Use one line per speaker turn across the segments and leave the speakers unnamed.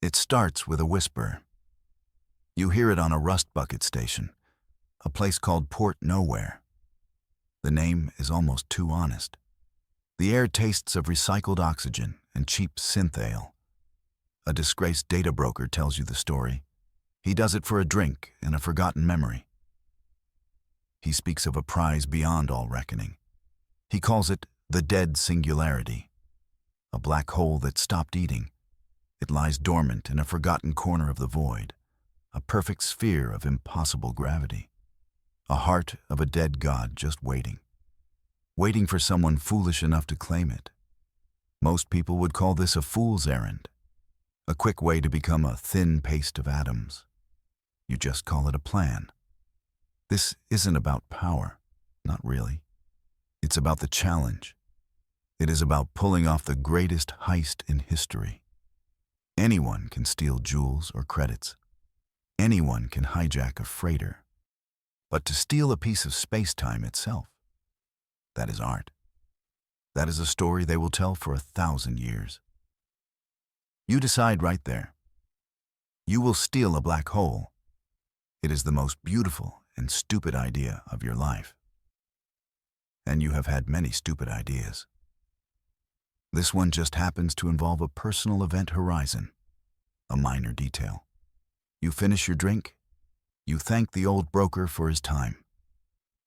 It starts with a whisper. You hear it on a rust bucket station, a place called Port Nowhere. The name is almost too honest. The air tastes of recycled oxygen and cheap synth ale. A disgraced data broker tells you the story. He does it for a drink and a forgotten memory. He speaks of a prize beyond all reckoning. He calls it the dead singularity, a black hole that stopped eating. It lies dormant in a forgotten corner of the void, a perfect sphere of impossible gravity, a heart of a dead god just waiting for someone foolish enough to claim it. Most people would call this a fool's errand, a quick way to become a thin paste of atoms. You just call it a plan. This isn't about power, not really. It's about the challenge. It is about pulling off the greatest heist in history. Anyone can steal jewels or credits. Anyone can hijack a freighter. But to steal a piece of space-time itself, that is art. That is a story they will tell for 1,000 years. You decide right there. You will steal a black hole. It is the most beautiful and stupid idea of your life. And you have had many stupid ideas. This one just happens to involve a personal event horizon, a minor detail. You finish your drink. You thank the old broker for his time.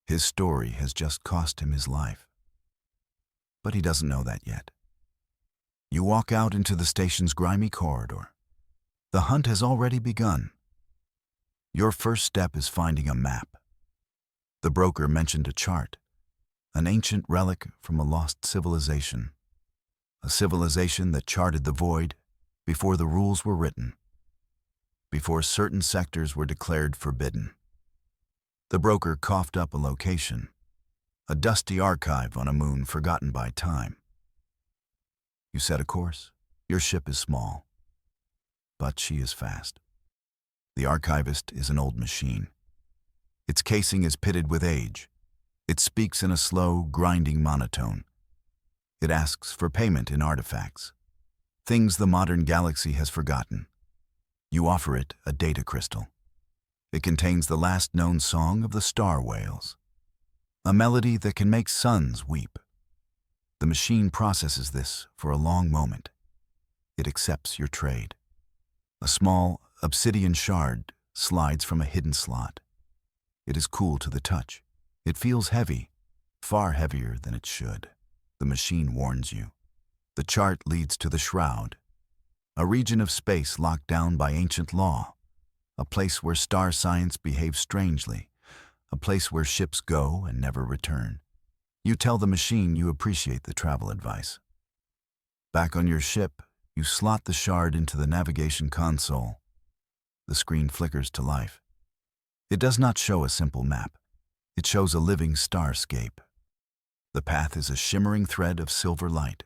His story has just cost him his life. But he doesn't know that yet. You walk out into the station's grimy corridor. The hunt has already begun. Your first step is finding a map. The broker mentioned a chart, an ancient relic from a lost civilization. A civilization that charted the void before the rules were written, before certain sectors were declared forbidden. The broker coughed up a location, a dusty archive on a moon forgotten by time. You set a course. Your ship is small, but she is fast. The archivist is an old machine. Its casing is pitted with age. It speaks in a slow, grinding monotone. It asks for payment in artifacts, things the modern galaxy has forgotten. You offer it a data crystal. It contains the last known song of the star whales, a melody that can make suns weep. The machine processes this for a long moment. It accepts your trade. A small obsidian shard slides from a hidden slot. It is cool to the touch. It feels heavy, far heavier than it should. The machine warns you. The chart leads to the shroud, a region of space locked down by ancient law, a place where star science behaves strangely, a place where ships go and never return. You tell the machine you appreciate the travel advice. Back on your ship, you slot the shard into the navigation console. The screen flickers to life. It does not show a simple map. It shows a living starscape. The path is a shimmering thread of silver light.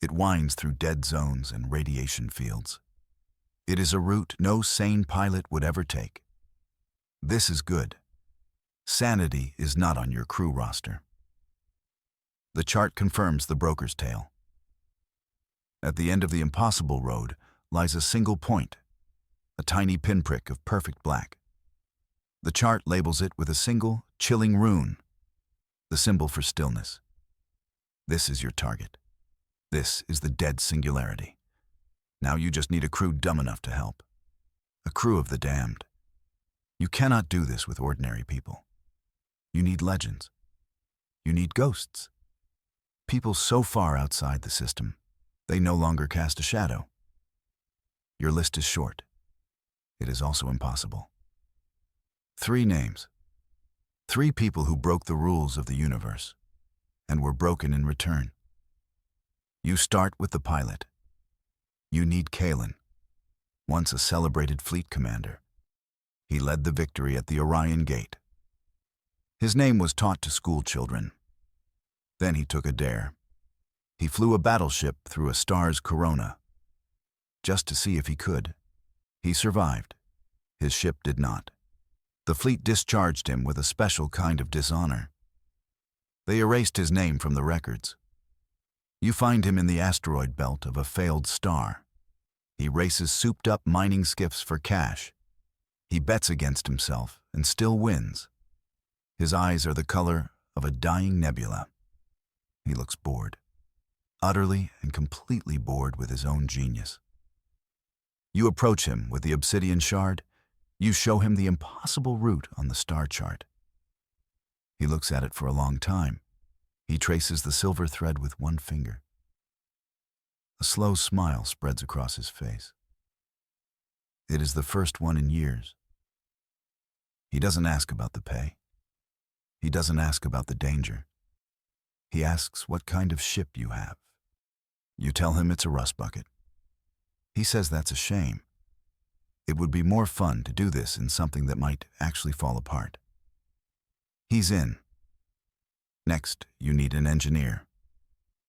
It winds through dead zones and radiation fields. It is a route no sane pilot would ever take. This is good. Sanity is not on your crew roster. The chart confirms the broker's tale. At the end of the impossible road lies a single point, a tiny pinprick of perfect black. The chart labels it with a single, chilling rune, the symbol for stillness. This is your target. This is the dead singularity. Now you just need a crew dumb enough to help. A crew of the damned. You cannot do this with ordinary people. You need legends. You need ghosts. People so far outside the system, they no longer cast a shadow. Your list is short. It is also impossible. 3 names. 3 people who broke the rules of the universe and were broken in return. You start with the pilot. You need Kalen, once a celebrated fleet commander. He led the victory at the Orion Gate. His name was taught to school children. Then he took a dare. He flew a battleship through a star's corona, just to see if he could. He survived. His ship did not. The fleet discharged him with a special kind of dishonor. They erased his name from the records. You find him in the asteroid belt of a failed star. He races souped-up mining skiffs for cash. He bets against himself and still wins. His eyes are the color of a dying nebula. He looks bored, utterly and completely bored with his own genius. You approach him with the obsidian shard. You show him the impossible route on the star chart. He looks at it for a long time. He traces the silver thread with one finger. A slow smile spreads across his face. It is the first one in years. He doesn't ask about the pay. He doesn't ask about the danger. He asks what kind of ship you have. You tell him it's a rust bucket. He says that's a shame. It would be more fun to do this in something that might actually fall apart. He's in. Next, you need an engineer.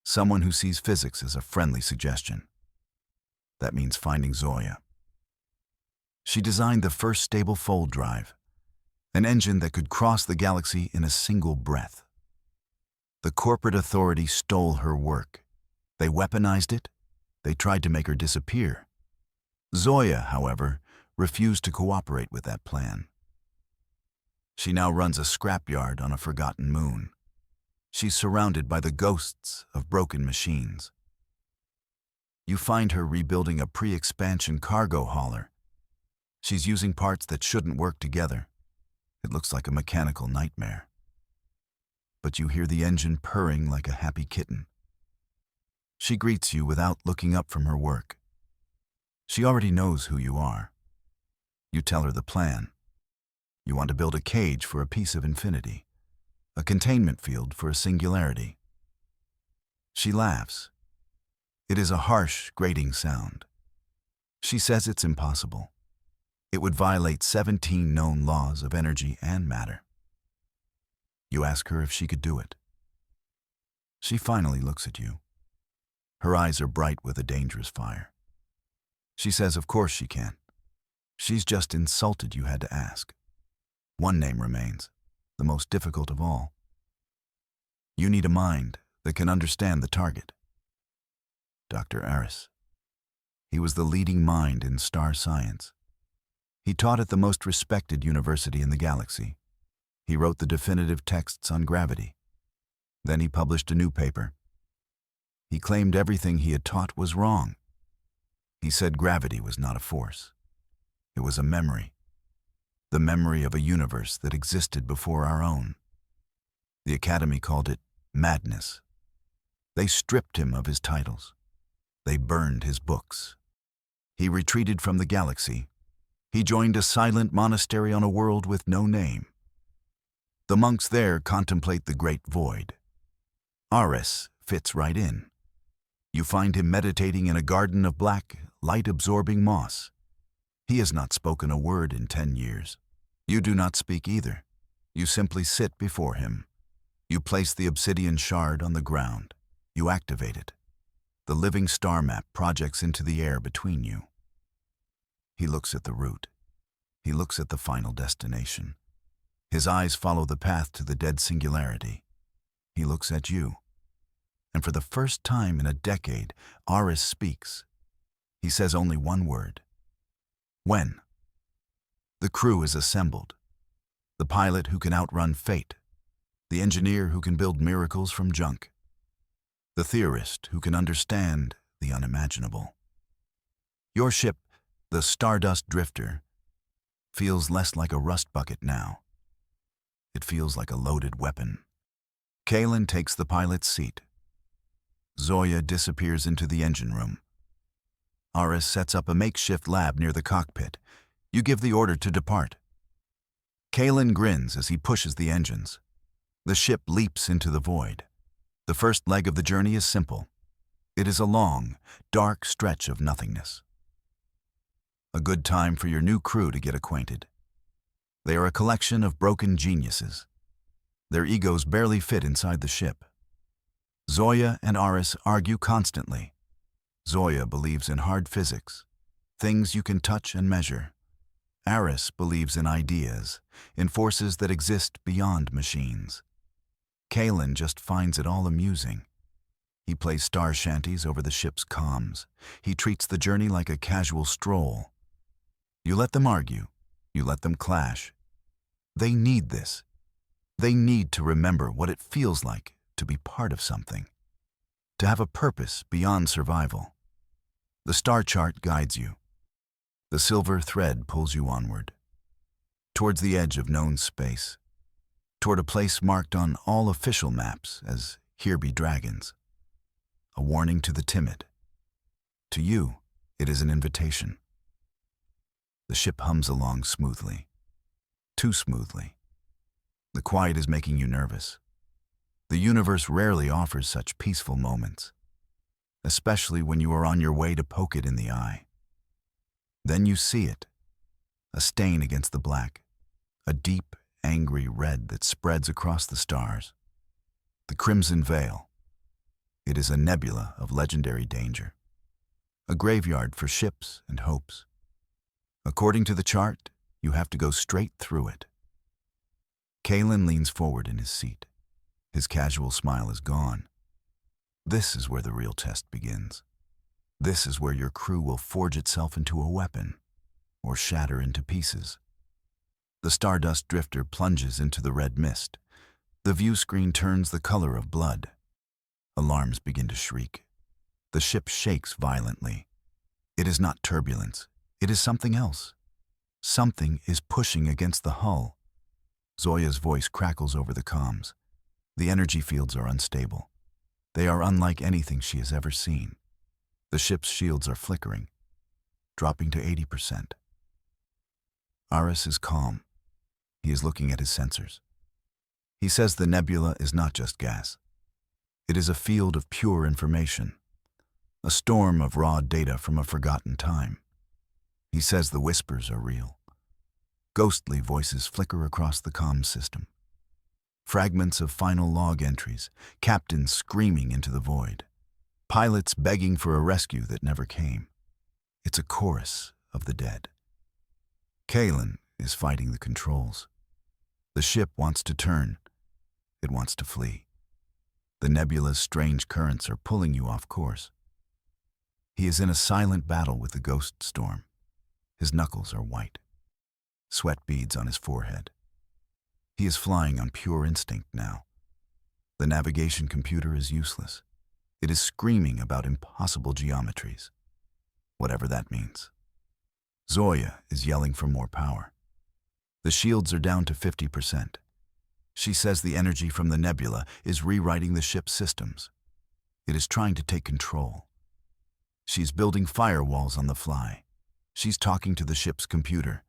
Someone who sees physics as a friendly suggestion. That means finding Zoya. She designed the first stable fold drive, an engine that could cross the galaxy in a single breath. The corporate authority stole her work. They weaponized it. They tried to make her disappear. Zoya, however, refused to cooperate with that plan. She now runs a scrapyard on a forgotten moon. She's surrounded by the ghosts of broken machines. You find her rebuilding a pre-expansion cargo hauler. She's using parts that shouldn't work together. It looks like a mechanical nightmare. But you hear the engine purring like a happy kitten. She greets you without looking up from her work. She already knows who you are. You tell her the plan. You want to build a cage for a piece of infinity, a containment field for a singularity. She laughs. It is a harsh, grating sound. She says it's impossible. It would violate 17 known laws of energy and matter. You ask her if she could do it. She finally looks at you. Her eyes are bright with a dangerous fire. She says of course she can. She's just insulted you had to ask. One name remains, the most difficult of all. You need a mind that can understand the target. Dr. Aris. He was the leading mind in star science. He taught at the most respected university in the galaxy. He wrote the definitive texts on gravity. Then he published a new paper. He claimed everything he had taught was wrong. He said gravity was not a force. It was a memory. The memory of a universe that existed before our own. The Academy called it madness. They stripped him of his titles. They burned his books. He retreated from the galaxy. He joined a silent monastery on a world with no name. The monks there contemplate the great void. Aris fits right in. You find him meditating in a garden of black, light-absorbing moss. He has not spoken a word in 10 years. You do not speak either. You simply sit before him. You place the obsidian shard on the ground. You activate it. The living star map projects into the air between you. He looks at the route. He looks at the final destination. His eyes follow the path to the dead singularity. He looks at you. And for the first time in a decade, Aris speaks. He says only one word. When? The crew is assembled. The pilot who can outrun fate. The engineer who can build miracles from junk. The theorist who can understand the unimaginable. Your ship, the Stardust Drifter, feels less like a rust bucket now. It feels like a loaded weapon. Kalen takes the pilot's seat. Zoya disappears into the engine room. Aris sets up a makeshift lab near the cockpit. You give the order to depart. Kalen grins as he pushes the engines. The ship leaps into the void. The first leg of the journey is simple. It is a long, dark stretch of nothingness. A good time for your new crew to get acquainted. They are a collection of broken geniuses. Their egos barely fit inside the ship. Zoya and Aris argue constantly. Zoya believes in hard physics, things you can touch and measure. Aris believes in ideas, in forces that exist beyond machines. Kalen just finds it all amusing. He plays star shanties over the ship's comms. He treats the journey like a casual stroll. You let them argue. You let them clash. They need this. They need to remember what it feels like to be part of something, to have a purpose beyond survival. The star chart guides you. The silver thread pulls you onward, towards the edge of known space, toward a place marked on all official maps as "Here be dragons," a warning to the timid. To you, it is an invitation. The ship hums along smoothly, too smoothly. The quiet is making you nervous. The universe rarely offers such peaceful moments, especially when you are on your way to poke it in the eye. Then you see it, a stain against the black, a deep, angry red that spreads across the stars. The crimson veil. It is a nebula of legendary danger, a graveyard for ships and hopes. According to the chart, you have to go straight through it. Kalen leans forward in his seat. His casual smile is gone. This is where the real test begins. This is where your crew will forge itself into a weapon, or shatter into pieces. The Stardust Drifter plunges into the red mist. The view screen turns the color of blood. Alarms begin to shriek. The ship shakes violently. It is not turbulence. It is something else. Something is pushing against the hull. Zoya's voice crackles over the comms. The energy fields are unstable. They are unlike anything she has ever seen. The ship's shields are flickering, dropping to 80%. Aris is calm. He is looking at his sensors. He says the nebula is not just gas. It is a field of pure information, a storm of raw data from a forgotten time. He says the whispers are real. Ghostly voices flicker across the comms system. Fragments of final log entries, captains screaming into the void. Pilots begging for a rescue that never came. It's a chorus of the dead. Kalen is fighting the controls. The ship wants to turn. It wants to flee. The nebula's strange currents are pulling you off course. He is in a silent battle with the ghost storm. His knuckles are white. Sweat beads on his forehead. He is flying on pure instinct now. The navigation computer is useless. It is screaming about impossible geometries, whatever that means. Zoya is yelling for more power. The shields are down to 50%. She says the energy from the nebula is rewriting the ship's systems. It is trying to take control. She's building firewalls on the fly. She's talking to the ship's computer,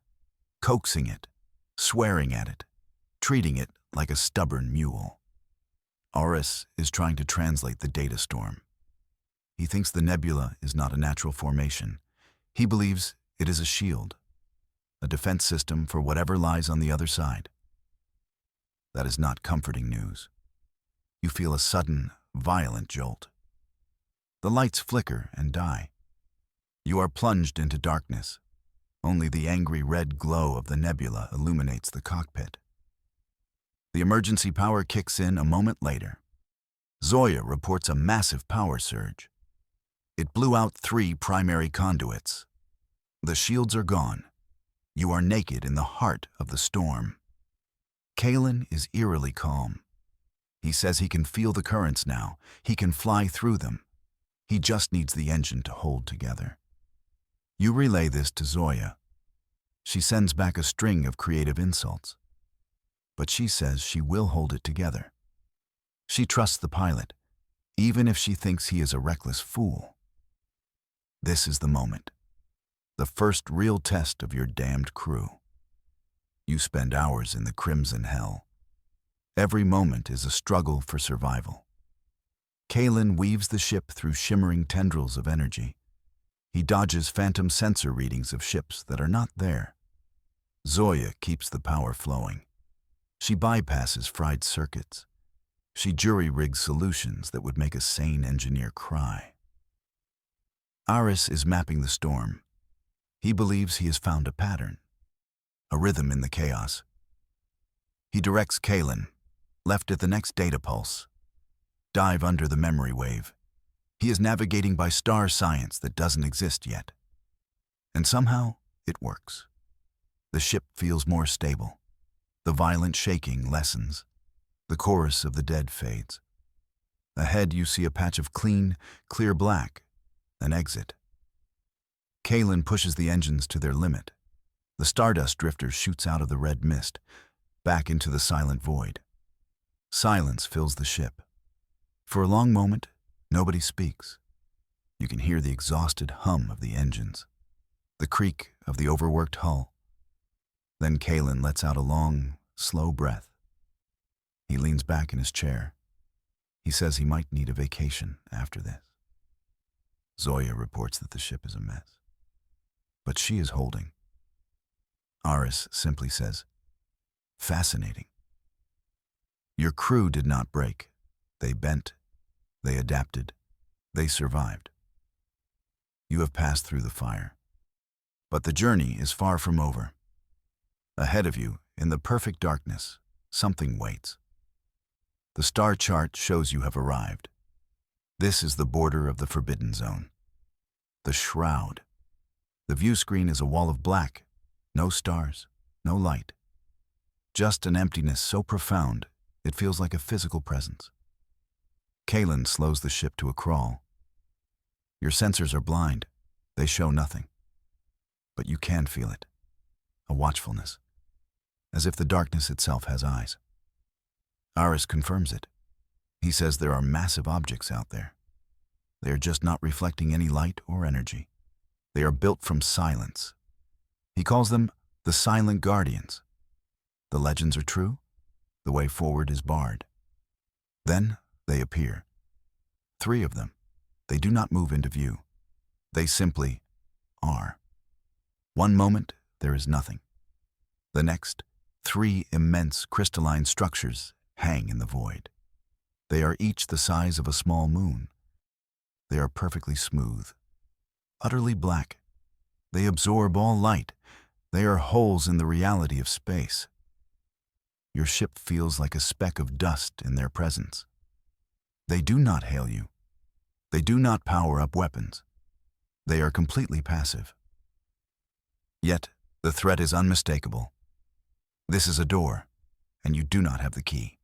coaxing it, swearing at it, treating it like a stubborn mule. Aris is trying to translate the data storm. He thinks the nebula is not a natural formation. He believes it is a shield, a defense system for whatever lies on the other side. That is not comforting news. You feel a sudden, violent jolt. The lights flicker and die. You are plunged into darkness. Only the angry red glow of the nebula illuminates the cockpit. The emergency power kicks in a moment later. Zoya reports a massive power surge. It blew out 3 primary conduits. The shields are gone. You are naked in the heart of the storm. Kalen is eerily calm. He says he can feel the currents now. He can fly through them. He just needs the engine to hold together. You relay this to Zoya. She sends back a string of creative insults. But she says she will hold it together. She trusts the pilot, even if she thinks he is a reckless fool. This is the moment. The first real test of your damned crew. You spend hours in the crimson hell. Every moment is a struggle for survival. Kalen weaves the ship through shimmering tendrils of energy. He dodges phantom sensor readings of ships that are not there. Zoya keeps the power flowing. She bypasses fried circuits. She jury-rigs solutions that would make a sane engineer cry. Aris is mapping the storm. He believes he has found a pattern, a rhythm in the chaos. He directs Kalen, left at the next data pulse. Dive under the memory wave. He is navigating by star science that doesn't exist yet. And somehow, it works. The ship feels more stable. The violent shaking lessens. The chorus of the dead fades. Ahead, you see a patch of clean, clear black, an exit. Kalen pushes the engines to their limit. The Stardust Drifter shoots out of the red mist, back into the silent void. Silence fills the ship. For a long moment, nobody speaks. You can hear the exhausted hum of the engines, the creak of the overworked hull. Then Kalen lets out a long, slow breath. He leans back in his chair. He says he might need a vacation after this. Zoya reports that the ship is a mess. But she is holding. Aris simply says, "Fascinating. Your crew did not break. They bent. They adapted. They survived. You have passed through the fire. But the journey is far from over. Ahead of you, in the perfect darkness, something waits. The star chart shows you have arrived. This is the border of the Forbidden Zone. The Shroud. The view screen is a wall of black, no stars, no light. Just an emptiness so profound, it feels like a physical presence. Kalen slows the ship to a crawl. Your sensors are blind. They show nothing. But you can feel it. A watchfulness. As if the darkness itself has eyes. Aris confirms it. He says there are massive objects out there. They are just not reflecting any light or energy. They are built from silence. He calls them the Silent Guardians. The legends are true. The way forward is barred. Then they appear. 3 of them. They do not move into view. They simply are. One moment, there is nothing. The next, 3 immense crystalline structures hang in the void. They are each the size of a small moon. They are perfectly smooth, utterly black. They absorb all light. They are holes in the reality of space. Your ship feels like a speck of dust in their presence. They do not hail you. They do not power up weapons. They are completely passive. Yet, the threat is unmistakable. This is a door, and you do not have the key.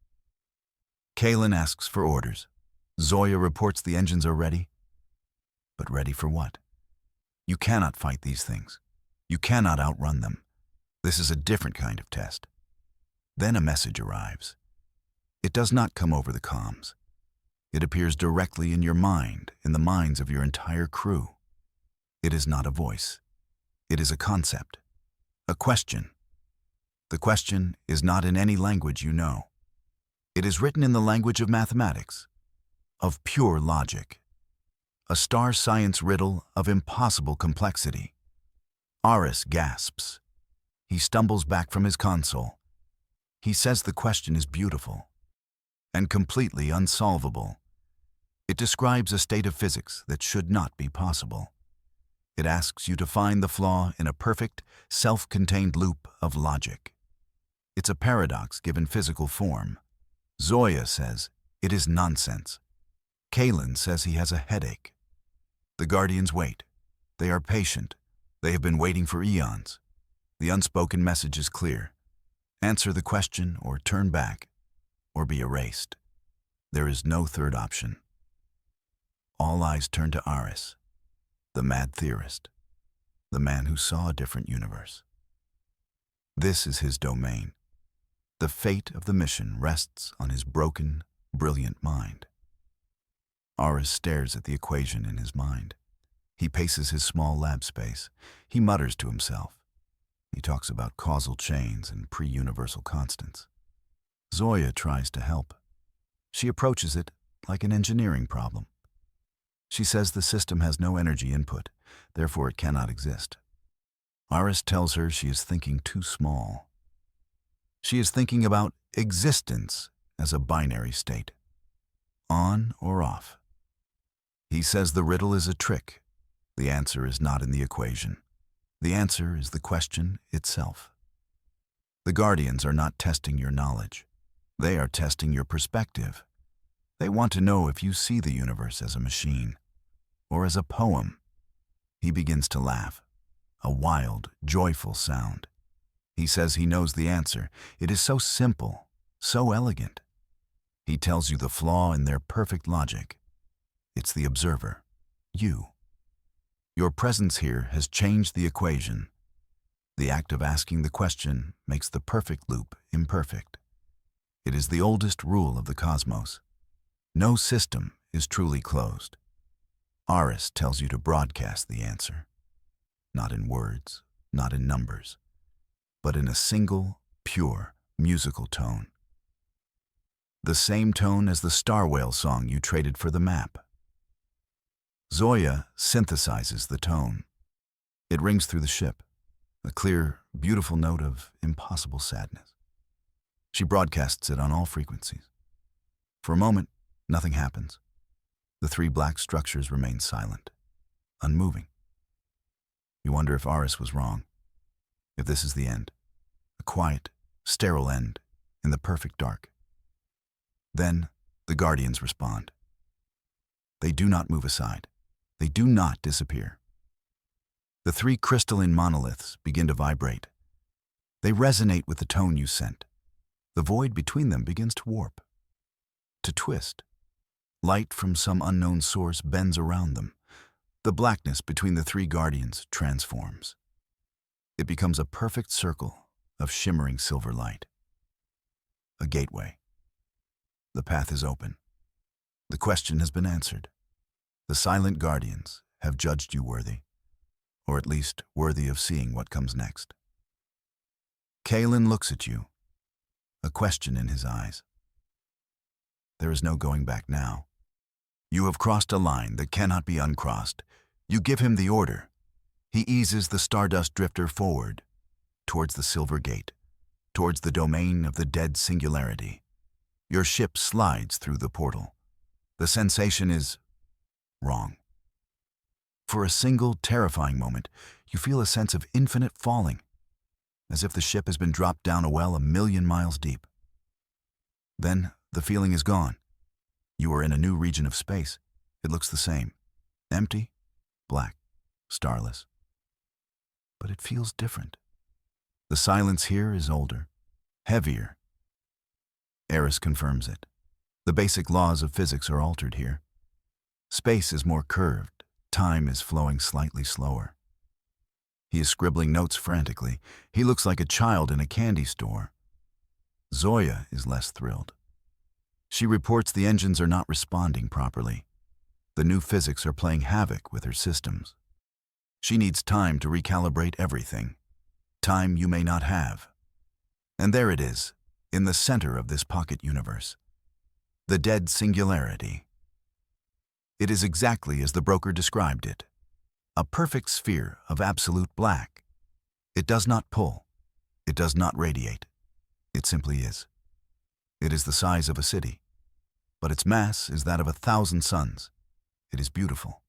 Kalen asks for orders. Zoya reports the engines are ready. But ready for what? You cannot fight these things. You cannot outrun them. This is a different kind of test. Then a message arrives. It does not come over the comms. It appears directly in your mind, in the minds of your entire crew. It is not a voice. It is a concept, a question. The question is not in any language you know. It is written in the language of mathematics, of pure logic. A star science riddle of impossible complexity. Aris gasps. He stumbles back from his console. He says the question is beautiful and completely unsolvable. It describes a state of physics that should not be possible. It asks you to find the flaw in a perfect, self-contained loop of logic. It's a paradox given physical form. Zoya says it is nonsense. Kalen says he has a headache. The Guardians wait. They are patient. They have been waiting for eons. The unspoken message is clear. Answer the question or turn back, or be erased. There is no third option. All eyes turn to Aris, the mad theorist, the man who saw a different universe. This is his domain. The fate of the mission rests on his broken, brilliant mind. Aris stares at the equation in his mind. He paces his small lab space. He mutters to himself. He talks about causal chains and pre-universal constants. Zoya tries to help. She approaches it like an engineering problem. She says the system has no energy input, therefore it cannot exist. Aris tells her she is thinking too small. She is thinking about existence as a binary state. On or off. He says the riddle is a trick. The answer is not in the equation. The answer is the question itself. The Guardians are not testing your knowledge. They are testing your perspective. They want to know if you see the universe as a machine, or as a poem. He begins to laugh, a wild, joyful sound. He says he knows the answer. It is so simple, so elegant. He tells you the flaw in their perfect logic. It's the observer, you. Your presence here has changed the equation. The act of asking the question makes the perfect loop imperfect. It is the oldest rule of the cosmos. No system is truly closed. Aris tells you to broadcast the answer, not in words, not in numbers, but in a single, pure, musical tone. The same tone as the star whale song you traded for the map. Zoya synthesizes the tone. It rings through the ship, a clear, beautiful note of impossible sadness. She broadcasts it on all frequencies. For a moment, nothing happens. The three black structures remain silent, unmoving. You wonder if Aris was wrong, if this is the end, a quiet, sterile end in the perfect dark. Then the Guardians respond. They do not move aside. They do not disappear. The three crystalline monoliths begin to vibrate. They resonate with the tone you sent. The void between them begins to warp, to twist. Light from some unknown source bends around them. The blackness between the three Guardians transforms. It becomes a perfect circle of shimmering silver light. A gateway. The path is open. The question has been answered. The silent Guardians have judged you worthy, or at least worthy of seeing what comes next. Kalen looks at you, a question in his eyes. There is no going back now. You have crossed a line that cannot be uncrossed. You give him the order. He eases the Stardust Drifter forward, towards the Silver Gate, towards the domain of the dead singularity. Your ship slides through the portal. The sensation is wrong. For a single, terrifying moment, you feel a sense of infinite falling, as if the ship has been dropped down a well 1,000,000 miles deep. Then the feeling is gone. You are in a new region of space. It looks the same. Empty, black, starless. But it feels different. The silence here is older, heavier. Eris confirms it. The basic laws of physics are altered here. Space is more curved. Time is flowing slightly slower. He is scribbling notes frantically. He looks like a child in a candy store. Zoya is less thrilled. She reports the engines are not responding properly. The new physics are playing havoc with her systems. She needs time to recalibrate everything. Time you may not have. And there it is, in the center of this pocket universe. The dead singularity. It is exactly as the broker described it. A perfect sphere of absolute black. It does not pull. It does not radiate. It simply is. It is the size of a city, but its mass is that of 1,000 suns. It is beautiful,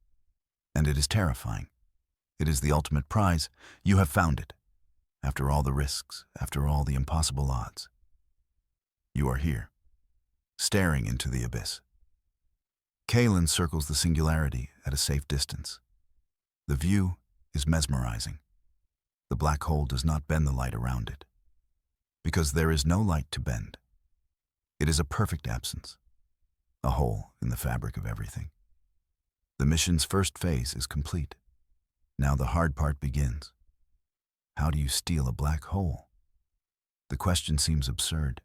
and it is terrifying. It is the ultimate prize. You have found it. After all the risks, after all the impossible odds. You are here, staring into the abyss. Kalen circles the singularity at a safe distance. The view is mesmerizing. The black hole does not bend the light around it, because there is no light to bend. It is a perfect absence, a hole in the fabric of everything. The mission's first phase is complete. Now the hard part begins. How do you steal a black hole? The question seems absurd.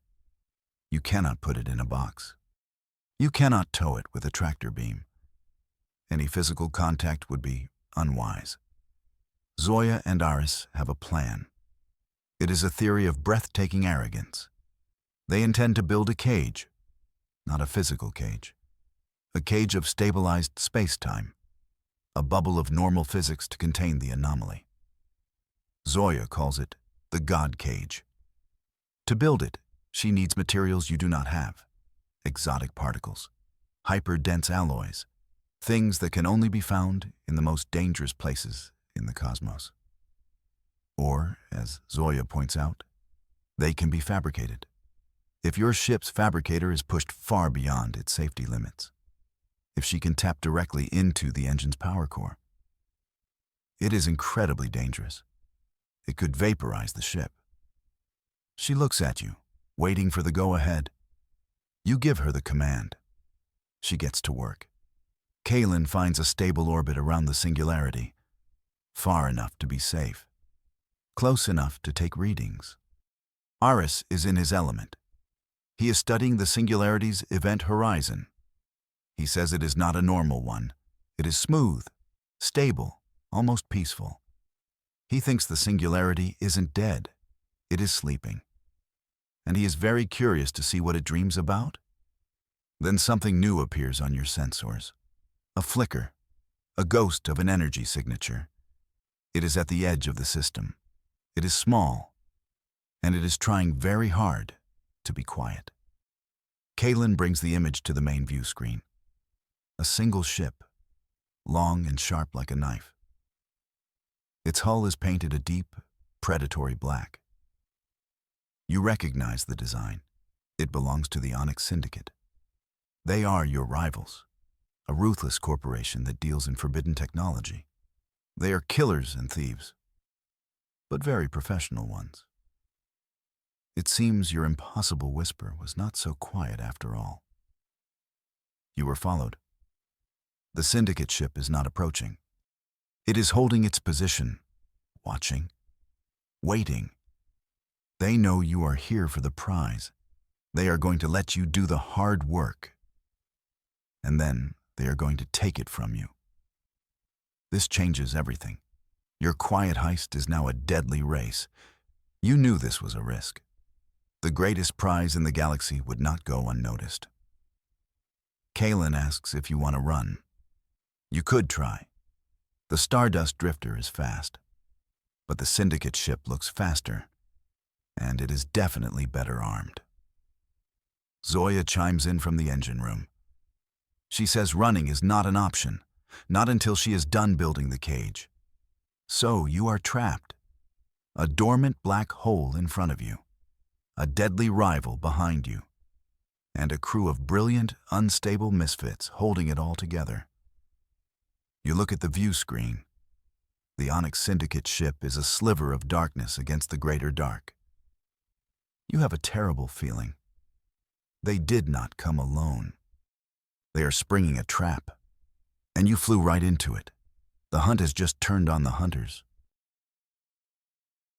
You cannot put it in a box. You cannot tow it with a tractor beam. Any physical contact would be unwise. Zoya and Aris have a plan. It is a theory of breathtaking arrogance. They intend to build a cage, not a physical cage. A cage of stabilized space-time. A bubble of normal physics to contain the anomaly. Zoya calls it the God Cage. To build it, she needs materials you do not have. Exotic particles, hyper-dense alloys, things that can only be found in the most dangerous places in the cosmos. Or, as Zoya points out, they can be fabricated. If your ship's fabricator is pushed far beyond its safety limits, if she can tap directly into the engine's power core. It is incredibly dangerous. It could vaporize the ship. She looks at you, waiting for the go-ahead. You give her the command. She gets to work. Kaylin finds a stable orbit around the singularity, far enough to be safe, close enough to take readings. Aris is in his element. He is studying the singularity's event horizon. He says it is not a normal one. It is smooth, stable, almost peaceful. He thinks the singularity isn't dead. It is sleeping. And he is very curious to see what it dreams about. Then something new appears on your sensors. A flicker, a ghost of an energy signature. It is at the edge of the system. It is small, and it is trying very hard to be quiet. Kaylin brings the image to the main view screen. A single ship, long and sharp like a knife. Its hull is painted a deep, predatory black. You recognize the design. It belongs to the Onyx Syndicate. They are your rivals, a ruthless corporation that deals in forbidden technology. They are killers and thieves, but very professional ones. It seems your impossible whisper was not so quiet after all. You were followed. The Syndicate ship is not approaching. It is holding its position, watching, waiting. They know you are here for the prize. They are going to let you do the hard work. And then they are going to take it from you. This changes everything. Your quiet heist is now a deadly race. You knew this was a risk. The greatest prize in the galaxy would not go unnoticed. Kaylin asks if you want to run. You could try. The Stardust Drifter is fast, but the Syndicate ship looks faster, and it is definitely better armed. Zoya chimes in from the engine room. She says running is not an option, not until she is done building the cage. So you are trapped. A dormant black hole in front of you, a deadly rival behind you, and a crew of brilliant, unstable misfits holding it all together. You look at the view screen. The Onyx Syndicate ship is a sliver of darkness against the greater dark. You have a terrible feeling. They did not come alone. They are springing a trap, and you flew right into it. The hunt has just turned on the hunters.